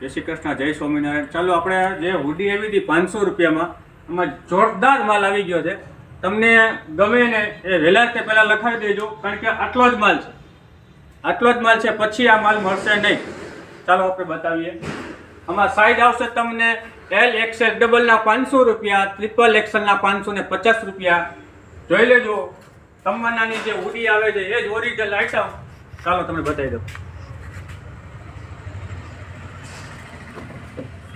જય શ્રી કૃષ્ણ, જય સ્વામિનારાયણ. ચાલો આપણે જે હુડી આવી હતી 500 રૂપિયામાં, એમાં જોરદાર માલ આવી ગયો છે. તમને ગમે ને એ વહેલા તે પહેલાં લખાવી દેજો, કારણ કે આટલો જ માલ છે, આટલો જ માલ છે, પછી આ માલ મળશે નહીં. ચાલો આપણે બતાવીએ. આમાં સાઇઝ આવશે તમને એલ એક્સએલ ડબલના 500 રૂપિયા, ટ્રિપલ એક્સએલના 550 રૂપિયા. જોઈ લેજો. તમન્નાની જે હુડી આવે છે એ જ ઓરિજિનલ આઈટમ. ચાલો તમને બતાવી દઉં.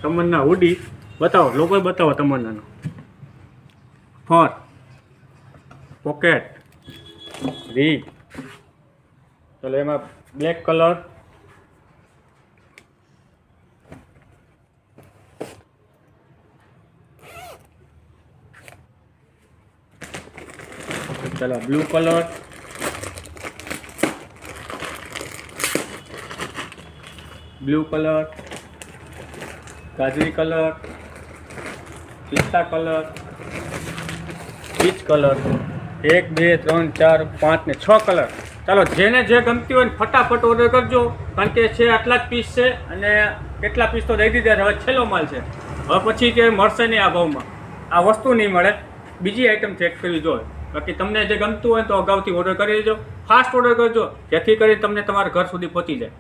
તમન્ના હુડી બતાવો, લોકો બતાવો. તમન્નાનો ફર, પોકેટ, રી. ચાલો એમાં બ્લેક કલર, ચાલો બ્લુ કલર, બ્લુ કલર, ગાજરી કલર, પિસ્તા કલર, પીચ કલર. 1 2 3 4 5 ને 6 કલર. ચાલો જેને જે ગમતી હોય ને ફટાફટ ઓર્ડર કરજો, કારણ કે છે આટલા જ પીસ છે અને કેટલા પીસ તો દઈ દીધા છે. હવે છેલ્લો માલ છે, હવે પછી કે મળશે નહીં આ ભાવમાં, આ વસ્તુ નહીં મળે. બીજી આઈટમ ચેક કરવી જોઈએ. બાકી તમને જે ગમતું હોય તો અગાઉથી ઓર્ડર કરી દેજો, ફાસ્ટ ઓર્ડર કરજો, જેથી કરી તમને તમારા ઘર સુધી પહોંચી જાય.